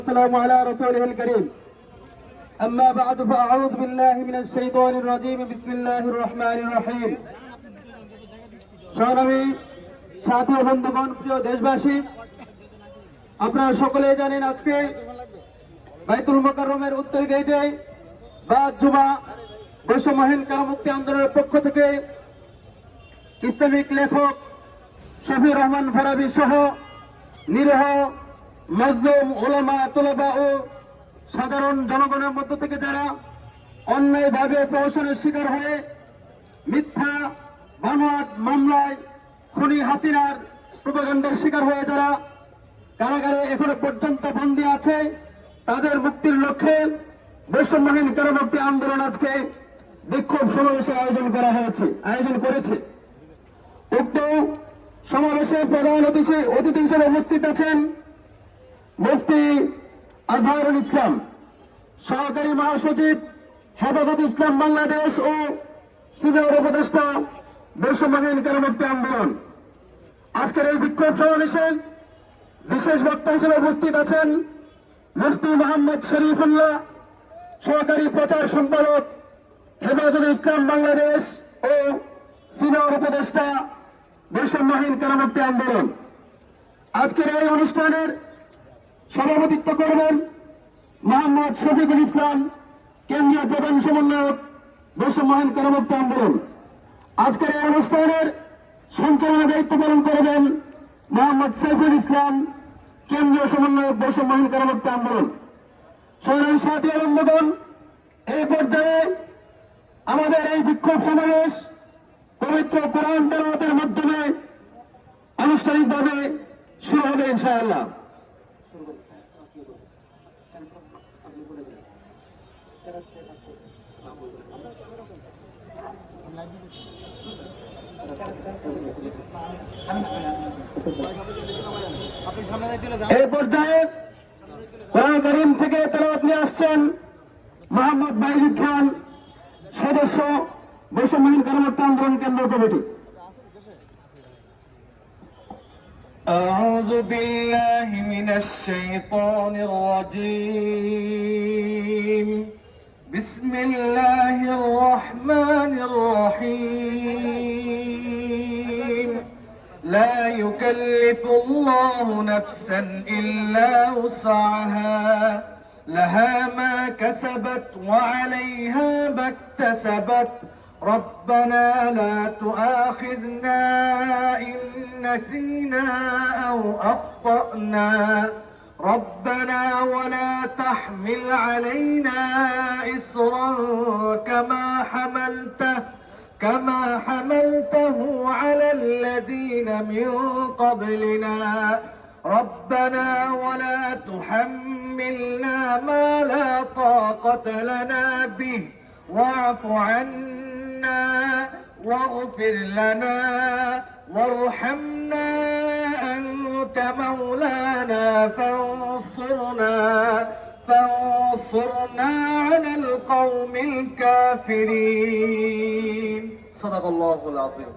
السلام على رسوله الكريم أما بعد فأعوذ بالله من الشيطان الرجيم بسم الله الرحمن الرحيم সংগ্রামী সাথী ও বন্ধুগণ, প্রিয় দেশবাসী, আপনারা সকলে জানেন আজকে বাইতুল মোকাররমের উত্তর গেটে বাদ জুমা বৈষম্যহীন কারামুক্তি আন্দোলনের পক্ষ থেকে ইসলামিক লেখক শফিউর রহমান ফারাবী সহ নিরীহ মাজলুম উলামা তুলাবা ও সাধারণ জনগণের মধ্য থেকে যারা অন্যায়ভাবে প্রহসনের শিকার হয়ে মিথ্যা বানোয়াট মামলায় খুনি হাসিনার প্রোপাগান্ডার শিকার হয়ে যারা কারাগারে এখনো পর্যন্ত বন্দী আছে, তাদের মুক্তির লক্ষ্যে বৈষম্যহীন কারামুক্তি আন্দোলন আজকে বিক্ষোভ সমাবেশের আয়োজন করেছে। উক্ত সমাবেশে প্রধান অতিথি হিসেবে উপস্থিত আছেন মুফতি আজহারুল ইসলাম, সহকারী মহাসচিব হেফাজত ইসলাম বাংলাদেশ ও সিনিয়র উপদেষ্টা বৈষম্যহীন কারামুক্তি আন্দোলন। আজকের এই বিক্ষোভ সমাবেশে বিশেষ বক্তা হিসেবে উপস্থিত আছেন মুফতি মোহাম্মদ শরীফুল্লাহ, সহকারী প্রচার সম্পাদক হেফাজত ইসলাম বাংলাদেশ ও সিনিয়র উপদেষ্টা বৈষম্যহীন কারামুক্তি আন্দোলন। আজকের এই অনুষ্ঠানের সভাপতিত্ব করবেন মোহাম্মদ শফিকুল ইসলাম, কেন্দ্রীয় প্রধান সমন্বয়ক বৈষম্যহীন কারামুক্তি আন্দোলন। আজকের এই অনুষ্ঠানের সঞ্চালনের দায়িত্ব পালন করবেন মোহাম্মদ সাইফুল ইসলাম, কেন্দ্রীয় সমন্বয়ক বৈষম্যহীন কারামুক্তি আন্দোলন। সংগ্রামী সাথী ও বন্ধুগণ, এই পর্যায়ে আমাদের এই বিক্ষোভ সমাবেশ পবিত্র কোরআন তেলাওয়াতের মাধ্যমে আনুষ্ঠানিকভাবে শুরু হবে ইনশাআল্লাহ। এই পর্যায়ে কোরআন কারীম থেকে তেলাওয়াত নিয়ে আসছেন মোহাম্মদ বাইজিদ খান, সদস্য বৈষম্যহীন কারামুক্তি আন্দোলন কেন্দ্র কমিটি। أعوذ بالله من الشيطان الرجيم بسم الله الرحمن الرحيم لا يكلف الله نفسا إلا وسعها لها ما كسبت وعليها ما اكتسبت ربنا لا تؤاخذنا إن نسينا أو أخطأنا ربنا ولا تحمل علينا إصرا كما حملته على الذين من قبلنا ربنا ولا تحملنا ما لا طاقة لنا به واعف عنا واغفر لنا وارحمنا أنت مولانا فانصرنا على القوم الكافرين صدق الله العظيم.